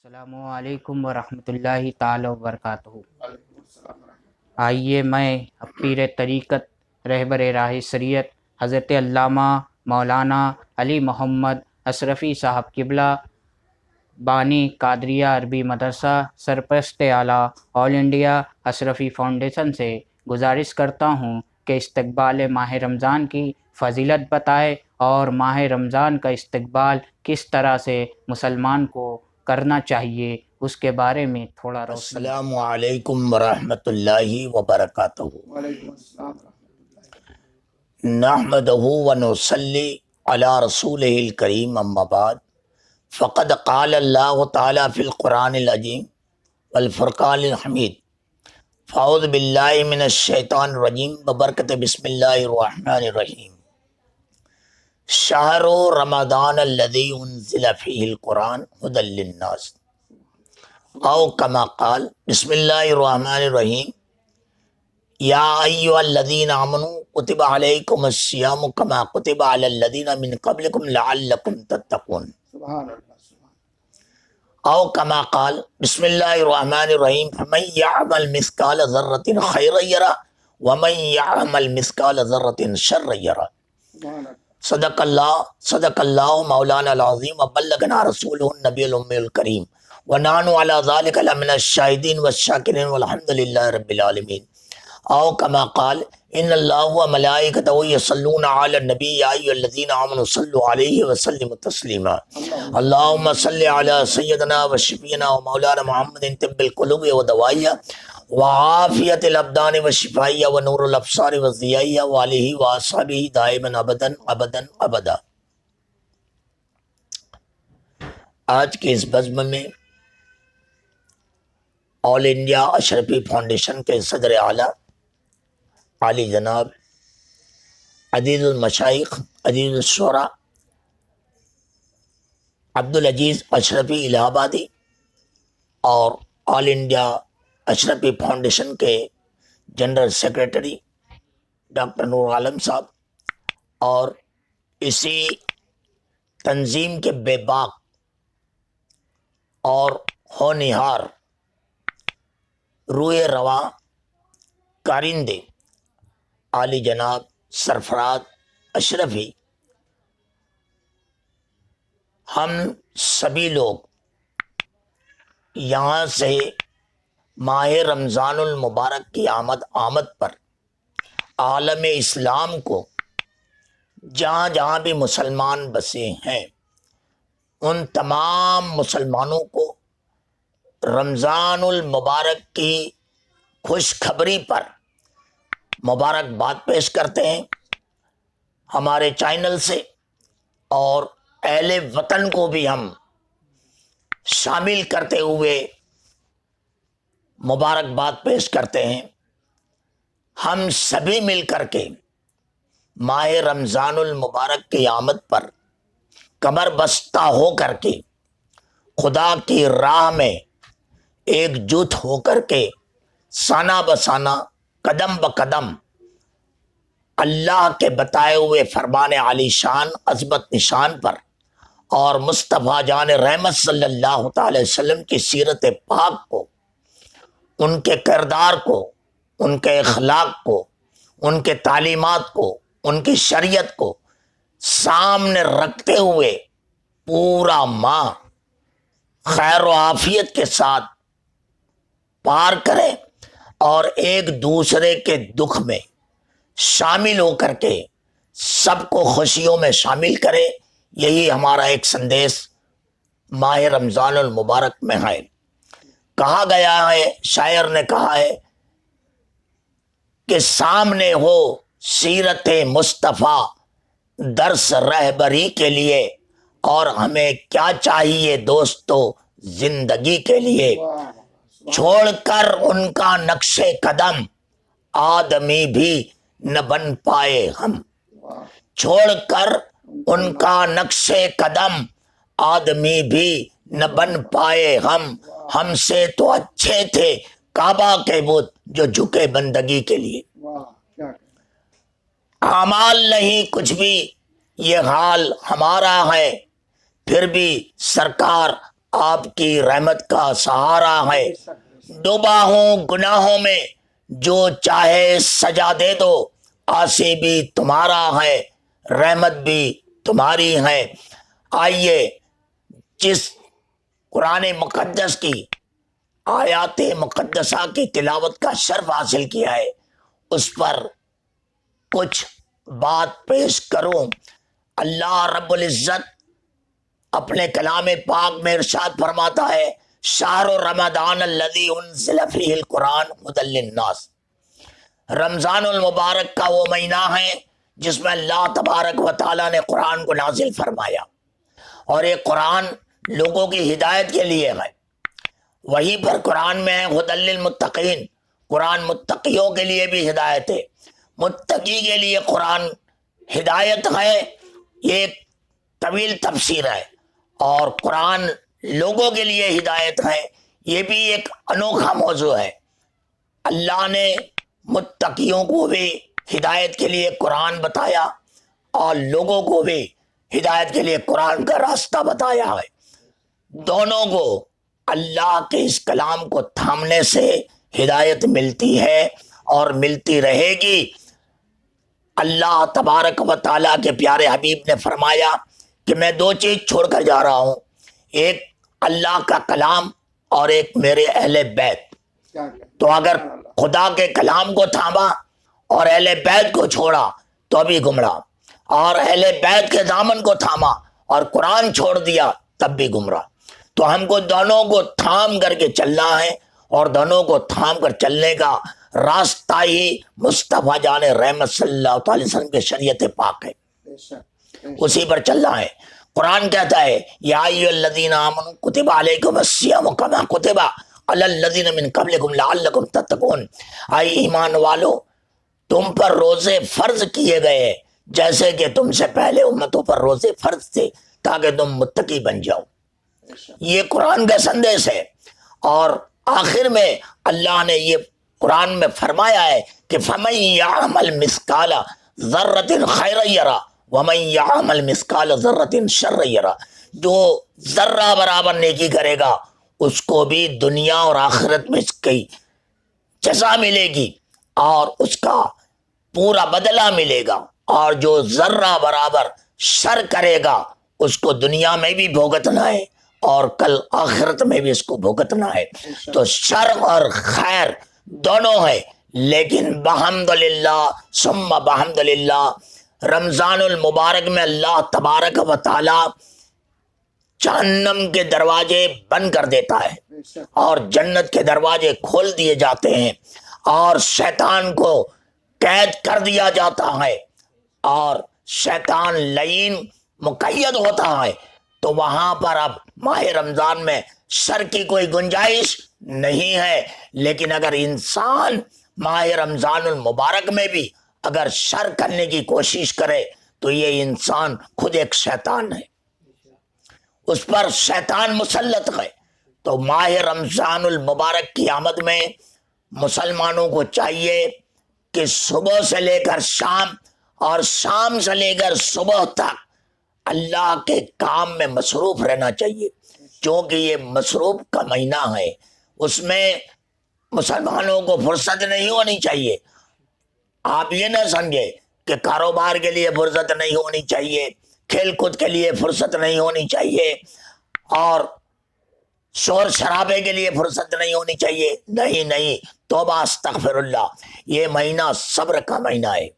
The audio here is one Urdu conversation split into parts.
السلام علیکم ورحمۃ اللہ تعالی وبرکاتہ۔ آئیے میں پیر طریقت رہبر راہ شریعت حضرت علامہ مولانا علی محمد اشرفی صاحب قبلہ بانی قادریہ عربی مدرسہ سرپرست اعلیٰ آل انڈیا اشرفی فاؤنڈیشن سے گزارش کرتا ہوں کہ استقبال ماہ رمضان کی فضیلت بتائے اور ماہ رمضان کا استقبال کس طرح سے مسلمان کو کرنا چاہیے اس کے بارے میں تھوڑا روشنی۔ السلام علیکم ورحمۃ اللہ وبرکاتہ۔ نحمدہ ونصلی علی رسولہ الکریم، اما بعد، فقد قال اللہ تعالی فی القرآن العظیم والفرقان الحمید، فاعوذ باللہ من الشیطان الرجیم ببرکت بسم اللہ الرحمن الرحیم۔ شہر رمضان الذی انزل فیہ القرآن ھدی للناس، او کما قال بسم اللہ الرحمن الرحیم، یا ایھا الذین آمنوا کتب علیکم الصیام کما کتب علی الذین من قبلکم لعلکم تتقون، او کما قال بسم اللہ الرحمن الرحیم، فمن یعمل مثقال ذرۃ خیرا یرہ ومن یعمل مثقال ذرۃ شرا یرہ۔ صدق اللہ مولانا العظیم وبلغنا رسولہ النبی الأمی الکریم ونحن علی ذلک لمن الشاہدین والشاکرین والحمد للہ رب العالمین۔ او کما قال ان اللہ وملائکتہ یصلون علی النبی یا ایھا الذین آمنوا صلوا علیہ وسلموا تسلیما۔ اللہم صل علی سیدنا وشفیعنا ومولانا محمد طب القلوب ودوائیہ وعافیت الابدان وشفائیہ ونور الابصار وضیائیہ وآلہ واصحابہ دائما ابدا ابدا ابدا۔ آج کے اس بزم میں آل انڈیا اشرفی فاؤنڈیشن کے صدر اعلیٰ عالی جناب عزیز المشائخ عزیز الشعراء عبدالعزیز اشرفی الہ آبادی اور آل انڈیا اشرفی فاؤنڈیشن کے جنرل سیکریٹری ڈاکٹر نور عالم صاحب اور اسی تنظیم کے بے باک اور ہونہار روئے رواں کارندے عالی جناب سرفراز اشرفی، ہم سبھی لوگ یہاں سے ماہ رمضان المبارک کی آمد پر عالم اسلام کو جہاں جہاں بھی مسلمان بسے ہیں ان تمام مسلمانوں کو رمضان المبارک کی خوشخبری پر مبارکباد پیش کرتے ہیں ہمارے چینل سے، اور اہل وطن کو بھی ہم شامل کرتے ہوئے مبارکباد پیش کرتے ہیں۔ ہم سبھی مل کر کے ماہ رمضان المبارک کی آمد پر کمر بستہ ہو کر کے خدا کی راہ میں ایک جٹ ہو کر کے سانہ بسانہ قدم بقدم اللہ کے بتائے ہوئے فرمان عالی شان عظمت نشان پر اور مصطفیٰ جان رحمت صلی اللہ تعالی وسلم کی سیرت پاک کو، ان کے کردار کو، ان کے اخلاق کو، ان کے تعلیمات کو، ان کی شریعت کو سامنے رکھتے ہوئے پورا ماہ خیر و عافیت کے ساتھ پار کریں اور ایک دوسرے کے دکھ میں شامل ہو کر کے سب کو خوشیوں میں شامل کرے۔ یہی ہمارا ایک سندیش ماہ رمضان المبارک میں ہے۔ کہا گیا ہے، شاعر نے کہا ہے کہ سامنے ہو سیرت مصطفیٰ درس رہبری کے لیے، اور ہمیں کیا چاہیے دوستو زندگی کے لیے، چھوڑ کر ان کا نقش قدم آدمی بھی نہ بن پائے ہم، چھوڑ کر ان کا نقش قدم آدمی بھی نہ بن پائے ہم سے تو اچھے تھے کعبہ کے بت جو جھکے بندگی کے لیے۔ اعمال نہیں کچھ بھی یہ حال ہمارا ہے، پھر بھی سرکار آپ کی رحمت کا سہارا ہے، ڈوبا ہوں گناہوں میں، جو چاہے سجا دے دو، آسی بھی تمہارا ہے، رحمت بھی تمہاری ہے۔ آئیے جس قرآن مقدس کی آیات مقدسہ کی تلاوت کا شرف حاصل کیا ہے اس پر کچھ بات پیش کروں۔ اللہ رب العزت اپنے کلام پاک میں ارشاد فرماتا ہے، شہر رمضان الذی انزل فیہ القرآن ھدی للناس، رمضان المبارک کا وہ مہینہ ہے جس میں اللہ تبارک و تعالیٰ نے قرآن کو نازل فرمایا، اور یہ قرآن لوگوں کی ہدایت کے لیے ہے۔ وہیں پر قرآن میں ہے ھدی للمتقین، قرآن متقیوں کے لیے بھی ہدایت ہے، متقی کے لیے قرآن ہدایت ہے۔ یہ ایک طویل تفسیر ہے، اور قرآن لوگوں کے لیے ہدایت ہے، یہ بھی ایک انوکھا موضوع ہے۔ اللہ نے متقیوں کو بھی ہدایت کے لیے قرآن بتایا، اور لوگوں کو بھی ہدایت کے لیے قرآن کا راستہ بتایا ہے۔ دونوں کو اللہ کے اس کلام کو تھامنے سے ہدایت ملتی ہے اور ملتی رہے گی۔ اللہ تبارک و تعالیٰ کے پیارے حبیب نے فرمایا کہ میں دو چیز چھوڑ کر جا رہا ہوں، ایک اللہ کا کلام اور ایک میرے اہل بیت۔ تو اگر خدا کے کلام کو تھاما اور اہل بیت کو چھوڑا تو بھی گمراہ، اور اہل بیت کے دامن کو تھاما اور قرآن چھوڑ دیا تب بھی گمراہ۔ تو ہم کو دونوں کو تھام کر کے چلنا ہے، اور دونوں کو تھام کر چلنے کا راستہ ہی مصطفیٰ جان رحمت صلی اللہ علیہ وسلم کے شریعت پاک ہے، اسی پر چلنا ہے۔ قرآن کہتا ہے یا ایھا الذین آمنوا کتب علیکم الصیام کما کتب علی الذین من قبلکم لعلکم تتقون، اے ایمان والو تم پر روزے فرض کیے گئے ہیں جیسے کہ تم سے پہلے امتوں پر روزے فرض تھے تاکہ تم متقی بن جاؤ۔ یہ قرآن کا سندیش ہے، اور آخر میں اللہ نے یہ قرآن میں فرمایا ہے کہ فَمَن يَعْمَلْ مِثْقَالَ ذَرَّةٍ خَيْرًا يَرَهُ وَمَن يَعْمَلْ مِثْقَالَ ذَرَّةٍ شَرًّا يَرَهُ، جو ذرہ برابر نیکی کرے گا اس کو بھی دنیا اور آخرت میں اس کی جزا ملے گی اور اس کا پورا بدلہ ملے گا، اور جو ذرہ برابر شر کرے گا اس کو دنیا میں بھی بھگتنا ہے اور کل آخرت میں بھی اس کو بھگتنا ہے۔ تو شر اور خیر دونوں ہے، لیکن بحمدللہ ثم بحمدللہ رمضان المبارک میں اللہ تبارک و تعالی جہنم کے دروازے بند کر دیتا ہے اور جنت کے دروازے کھول دیے جاتے ہیں، اور شیطان کو قید کر دیا جاتا ہے، اور شیطان لعین مقید ہوتا ہے۔ تو وہاں پر اب ماہ رمضان میں شر کی کوئی گنجائش نہیں ہے، لیکن اگر انسان ماہ رمضان المبارک میں بھی اگر شر کرنے کی کوشش کرے تو یہ انسان خود ایک شیطان ہے، اس پر شیطان مسلط ہے۔ تو ماہ رمضان المبارک کی آمد میں مسلمانوں کو چاہیے کہ صبح سے لے کر شام اور شام سے لے کر صبح تک اللہ کے کام میں مصروف رہنا چاہیے، کیونکہ یہ مصروف کا مہینہ ہے، اس میں مسلمانوں کو فرصت نہیں ہونی چاہیے۔ آپ یہ نہ سمجھے کہ کاروبار کے لیے فرصت نہیں ہونی چاہیے، کھیل کود کے لیے فرصت نہیں ہونی چاہیے، اور شور شرابے کے لیے فرصت نہیں ہونی چاہیے۔ نہیں، توبہ استغفر اللہ، یہ مہینہ صبر کا مہینہ ہے،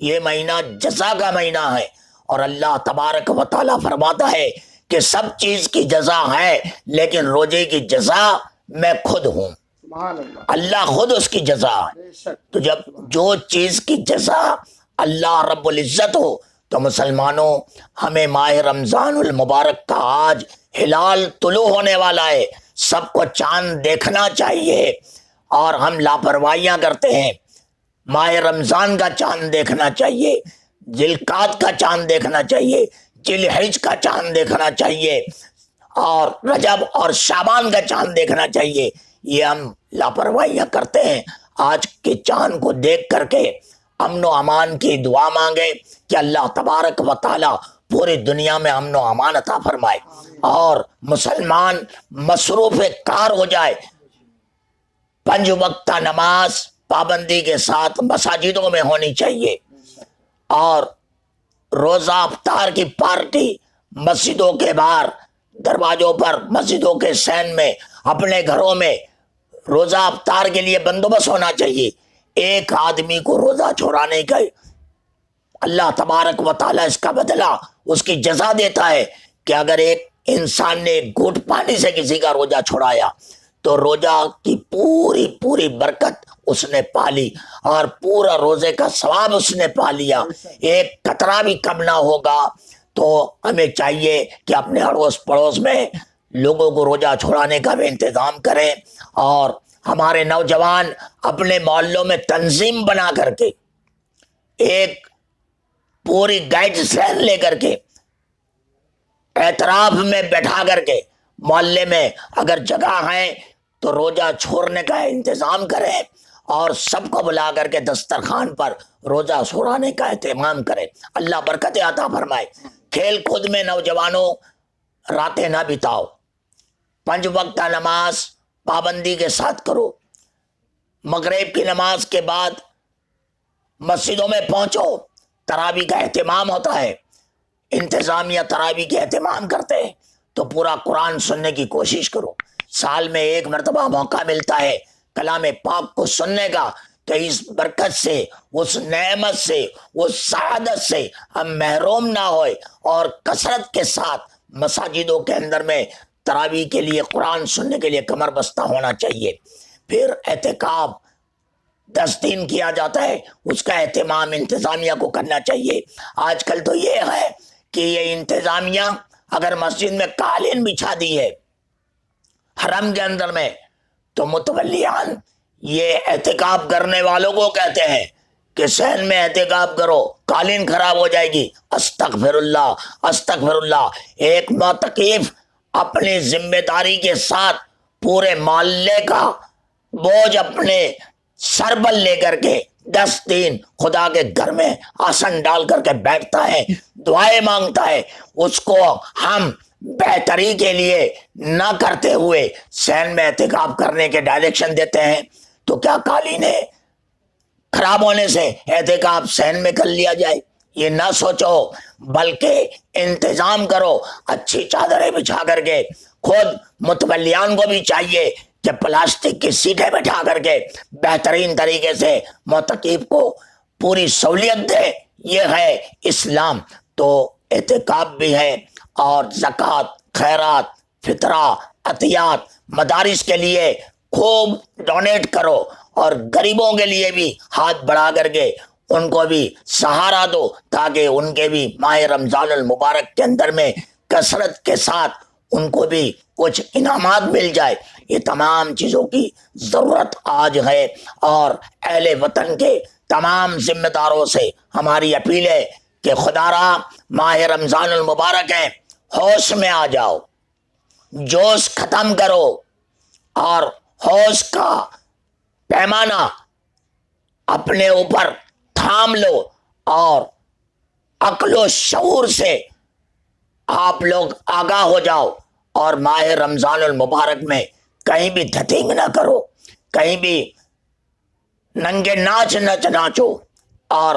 یہ مہینہ جزا کا مہینہ ہے، اور اللہ تبارک و تعالیٰ فرماتا ہے کہ سب چیز کی جزا ہے لیکن روزے کی جزا میں خود ہوں، اللہ خود اس کی جزا ہے۔ تو جب جو چیز کی جزا اللہ رب العزت ہو تو مسلمانوں ہمیں ماہ رمضان المبارک کا آج ہلال طلوع ہونے والا ہے، سب کو چاند دیکھنا چاہیے، اور ہم لاپرواہیاں کرتے ہیں۔ ماہ رمضان کا چاند دیکھنا چاہیے، ذوالقعدہ کا چاند دیکھنا چاہیے، ذوالحجہ کا چاند دیکھنا چاہیے، اور رجب اور شعبان کا چاند دیکھنا چاہیے۔ یہ ہم لاپرواہیاں کرتے ہیں۔ آج کے چاند کو دیکھ کر کے امن و امان کی دعا مانگے کہ اللہ تبارک و تعالی پوری دنیا میں امن و امان عطا فرمائے اور مسلمان مصروف کار ہو جائے. 5 وقتہ نماز پابندی کے ساتھ مساجدوں میں ہونی چاہیے اور روزہ افطار کی پارٹی مسجدوں کے باہر دروازوں پر مسجدوں کے سین میں اپنے گھروں میں روزہ افطار کے لیے بندوبست ہونا چاہیے. ایک آدمی کو روزہ چھوڑانے کا اللہ تبارک و تعالیٰ اس کا بدلہ اس کی جزا دیتا ہے کہ اگر ایک انسان نے ایک گھونٹ پانی سے کسی کا روزہ چھوڑایا تو روزہ کی پوری پوری برکت اس نے پالی اور پورا روزے کا ثواب اس نے پا لیا. ایک قطرہ بھی کم نہ ہوگا. تو ہمیں چاہیے کہ اپنے اڑوس پڑوس میں لوگوں کو روزہ چھوڑانے کا بھی انتظام کریں اور ہمارے نوجوان اپنے محلوں میں تنظیم بنا کر کے ایک پوری گائیڈ لائن لے کر کے اعتراف میں بیٹھا کر کے محلے میں اگر جگہ ہے تو روزہ چھوڑنے کا انتظام کریں اور سب کو بلا کر کے دسترخوان پر روزہ چھوڑانے کا اہتمام کریں. اللہ برکت عطا فرمائے. کھیل کود میں نوجوانوں راتیں نہ بتاؤ. 5 وقتہ نماز پابندی کے ساتھ کرو. مغرب کی نماز کے بعد مسجدوں میں پہنچو. تراویح کا اہتمام ہوتا ہے. انتظامیہ تراویح کے اہتمام کرتے ہیں تو پورا قرآن سننے کی کوشش کرو. سال میں 1 مرتبہ موقع ملتا ہے کلام پاک کو سننے کا تو اس برکت سے اس نعمت سے اس سعادت سے ہم محروم نہ ہوئے اور کثرت کے ساتھ مساجدوں کے اندر میں تراویح کے لیے قرآن سننے کے لیے کمر بستہ ہونا چاہیے. پھر اعتکاف 10 دن کیا جاتا ہے اس کا اہتمام انتظامیہ کو کرنا چاہیے. آج کل تو یہ ہے کہ یہ انتظامیہ اگر مسجد میں قالین بچھا دی ہے حرم کے اندر میں تو متولیان یہ اعتکاف کرنے والوں کو کہتے ہیں کہ سین میں اعتکاف کرو قالین خراب ہو جائے گی. استغفر اللہ استغفر اللہ. ایک معتکف اپنی ذمہ داری کے ساتھ پورے محلے کا بوجھ اپنے سر پر لے کر کے 10 دن خدا کے گھر میں آسن ڈال کر کے بیٹھتا ہے دعائیں مانگتا ہے. اس کو ہم بہتری کے لیے نہ کرتے ہوئے سین میں اعتکاف کرنے کے ڈائریکشن دیتے ہیں تو کیا قالین خراب ہونے سے اعتکاف سین میں کر لیا جائے؟ یہ نہ سوچو بلکہ انتظام کرو. اچھی چادریں بچھا کر کے خود متولیان کو بھی چاہیے کہ پلاسٹک کی سیٹیں بٹھا کر کے بہترین طریقے سے معتکف کو پوری سہولیت دے. یہ ہے اسلام. تو اعتکاف بھی ہے اور زکوٰۃ خیرات فطرہ عطیات مدارس کے لیے خوب ڈونیٹ کرو اور غریبوں کے لیے بھی ہاتھ بڑھا کر کے ان کو بھی سہارا دو تاکہ ان کے بھی ماہ رمضان المبارک کے اندر میں کثرت کے ساتھ ان کو بھی کچھ انعامات مل جائے. یہ تمام چیزوں کی ضرورت آج ہے اور اہل وطن کے تمام ذمہ داروں سے ہماری اپیل ہے کہ خدا را ماہ رمضان المبارک ہے ہوش میں آ جاؤ جوش ختم کرو اور ہوش کا پیمانہ اپنے اوپر تھام لو اور عقل و شعور سے آپ لوگ آگاہ ہو جاؤ اور ماہ رمضان المبارک میں کہیں بھی دھتنگ نہ کرو کہیں بھی ننگے ناچ ناچو اور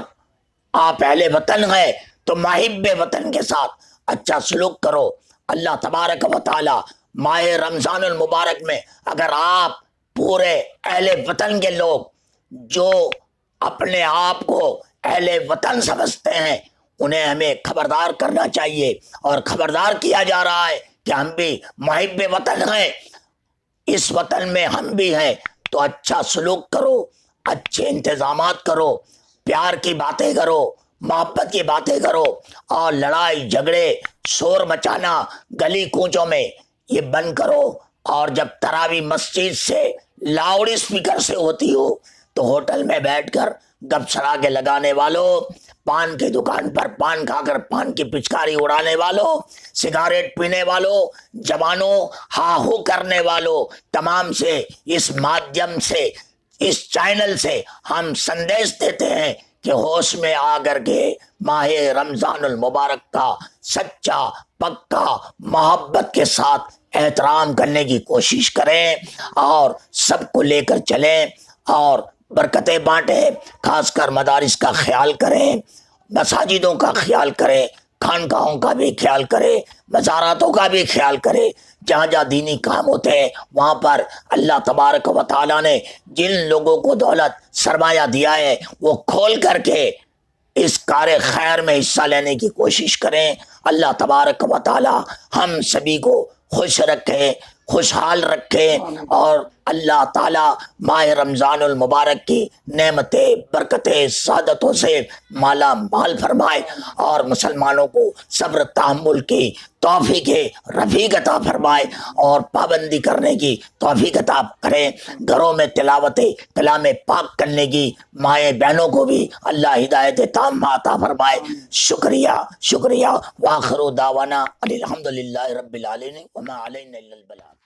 آپ اہل وطن ہیں تو محب وطن کے ساتھ اچھا سلوک کرو. اللہ تبارک و تعالی ماہ رمضان المبارک میں اگر آپ پورے اہل وطن کے لوگ جو اپنے آپ کو اہل وطن سمجھتے ہیں انہیں ہمیں خبردار کرنا چاہیے اور خبردار کیا جا رہا ہے کہ ہم بھی محب وطن ہیں. اس وطن میں ہم بھی ہیں تو اچھا سلوک کرو اچھے انتظامات کرو پیار کی باتیں کرو محبت کی باتیں کرو اور لڑائی جھگڑے شور مچانا گلی کوچوں میں یہ بند کرو. اور جب تراویح مسجد سے لاؤڈ اسپیکر سے ہوتی ہو تو ہوٹل میں بیٹھ کر گپ سڑاکے لگانے والوں پان کی دکان پر پان کھا کر پان کی پچکاری اڑانے والوں سگریٹ پینے والوں جوانوں ہا ہو کرنے والوں تمام سے اس مادھیم سے اس چینل سے ہم سندیش دیتے ہیں کہ ہوش میں آ کر کے ماہ رمضان المبارک کا سچا پکا محبت کے ساتھ احترام کرنے کی کوشش کریں اور سب کو لے کر چلیں اور برکتیں بانٹیں. خاص کر مدارس کا خیال کریں، مساجدوں کا خیال کریں، خانقاہوں کا بھی خیال کرے، مزاراتوں کا بھی خیال کرے. جہاں جہاں دینی کام ہوتے ہیں وہاں پر اللہ تبارک و تعالیٰ نے جن لوگوں کو دولت سرمایہ دیا ہے وہ کھول کر کے اس کار خیر میں حصہ لینے کی کوشش کریں. اللہ تبارک و تعالیٰ ہم سبھی کو خوش رکھے، خوشحال رکھے اور اللہ تعالیٰ ماہ رمضان المبارک کی نعمتیں، برکتیں، سعادتوں سے مالا مال فرمائے اور مسلمانوں کو صبر تحمل کی توفیق رفیق عطا فرمائے اور پابندی کرنے کی توفیق عطا کرے. گھروں میں تلاوت کلام پاک کرنے کی مائیں بہنوں کو بھی اللہ ہدایت تامہ عطا فرمائے. شکریہ. وآخر دعوانا الحمدللہ رب العالمین وما علینا الا البلاغ.